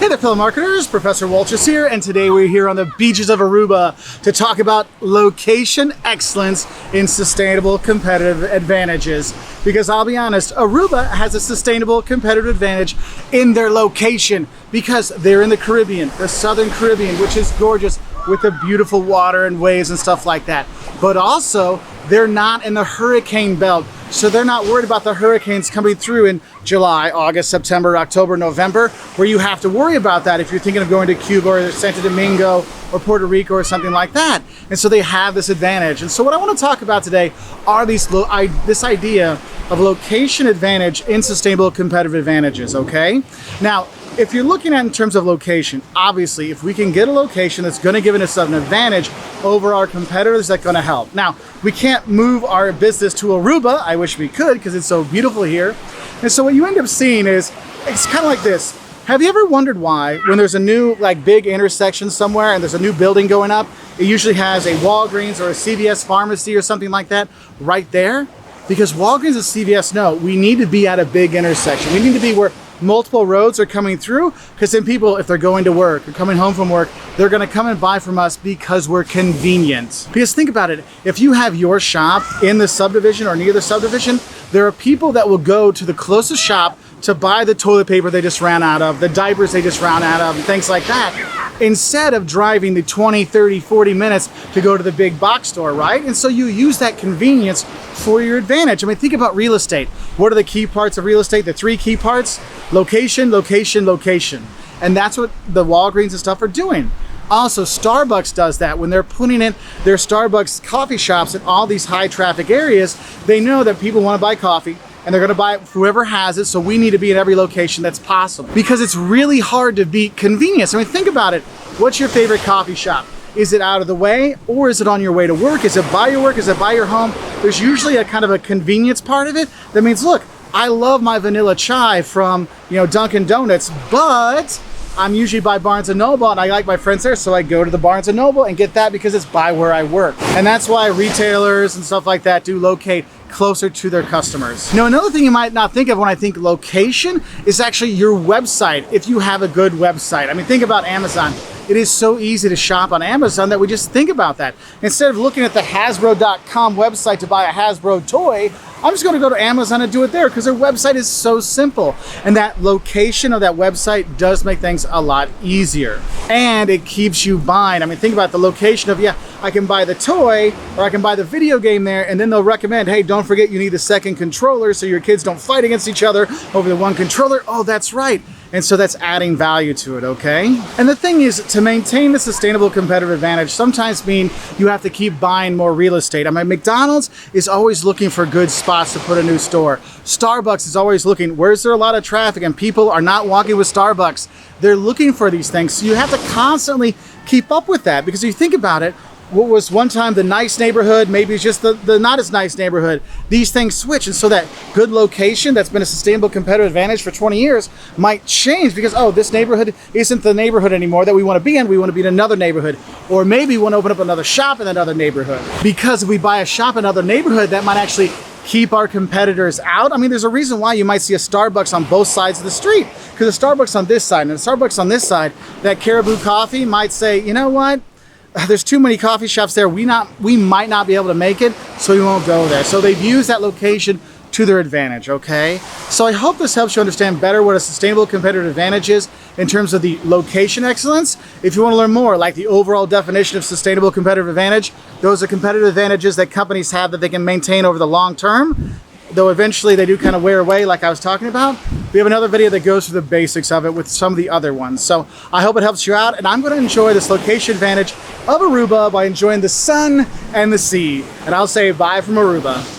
Hey there, fellow marketers, Professor Wolters here, and today we're here on the beaches of Aruba to talk about location excellence in sustainable competitive advantages. Because I'll be honest, Aruba has a sustainable competitive advantage in their location because they're in the Caribbean, the Southern Caribbean, which is gorgeous with the beautiful water and waves and stuff like that. But also, they're not in the hurricane belt, so they're not worried about the hurricanes coming through in July, August, September, October, November, where you have to worry about that if you're thinking of going to Cuba or Santo Domingo or Puerto Rico or something like that. And so they have this advantage. And so what I want to talk about today are this idea of location advantage in sustainable competitive advantages, okay? Now, if you're looking at in terms of location, obviously, if we can get a location that's going to give us an advantage over our competitors, that's going to help. Now, we can't move our business to Aruba. I wish we could because it's so beautiful here. And so what you end up seeing is, it's kind of like this. Have you ever wondered why when there's a new big intersection somewhere and there's a new building going up, it usually has a Walgreens or a CVS pharmacy or something like that right there? Because Walgreens and CVS know we need to be at a big intersection. We need to be where multiple roads are coming through, because then people, if they're going to work or coming home from work, they're going to come and buy from us because we're convenient. Because think about it, if you have your shop in the subdivision or near the subdivision, there are people that will go to the closest shop to buy the toilet paper they just ran out of, the diapers they just ran out of, and things like that, instead of driving the 20, 30, 40 minutes to go to the big box store, right? And so you use that convenience for your advantage. I mean, think about real estate. What are the key parts of real estate? The three key parts: location, location, location. And that's what the Walgreens and stuff are doing. Also, Starbucks does that. When they're putting in their Starbucks coffee shops in all these high traffic areas, they know that people want to buy coffee and they're going to buy it from whoever has it, so we need to be in every location that's possible. Because it's really hard to beat convenience. I mean, think about it. What's your favorite coffee shop? Is it out of the way, or is it on your way to work? Is it by your work? Is it by your home? There's usually a kind of a convenience part of it that means, look, I love my vanilla chai from, Dunkin' Donuts, but I'm usually by Barnes & Noble and I like my friends there, so I go to the Barnes & Noble and get that because it's by where I work. And that's why retailers and stuff like that do locate closer to their customers. Another thing you might not think of when I think location is actually your website, if you have a good website. I mean, think about Amazon. It is so easy to shop on Amazon that we just think about that. Instead of looking at the Hasbro.com website to buy a Hasbro toy, I'm just going to go to Amazon and do it there because their website is so simple. And that location of that website does make things a lot easier. And it keeps you buying. I mean, think about the location of, I can buy the toy or I can buy the video game there, and then they'll recommend, hey, don't forget you need a second controller so your kids don't fight against each other over the one controller. Oh, that's right. And so that's adding value to it, okay? And the thing is, to maintain the sustainable competitive advantage sometimes mean you have to keep buying more real estate. I mean, McDonald's is always looking for good spots to put a new store. Starbucks is always looking, where's there a lot of traffic and people are not walking with Starbucks? They're looking for these things. So you have to constantly keep up with that, because if you think about it, what was one time the nice neighborhood, maybe it's just the not as nice neighborhood. These things switch, and so that good location that's been a sustainable competitive advantage for 20 years might change because, this neighborhood isn't the neighborhood anymore that we want to be in. We want to be in another neighborhood. Or maybe we want to open up another shop in another neighborhood. Because if we buy a shop in another neighborhood, that might actually keep our competitors out. I mean, there's a reason why you might see a Starbucks on both sides of the street, because the Starbucks on this side and the Starbucks on this side, that Caribou Coffee might say, you know what? There's too many coffee shops there. We might not be able to make it, so we won't go there. So they've used that location to their advantage, okay? So I hope this helps you understand better what a sustainable competitive advantage is in terms of the location excellence. If you want to learn more, like the overall definition of sustainable competitive advantage, those are competitive advantages that companies have that they can maintain over the long term, though eventually they do kind of wear away like I was talking about. We have another video that goes through the basics of it with some of the other ones. So I hope it helps you out, and I'm going to enjoy this location advantage of Aruba by enjoying the sun and the sea. And I'll say bye from Aruba.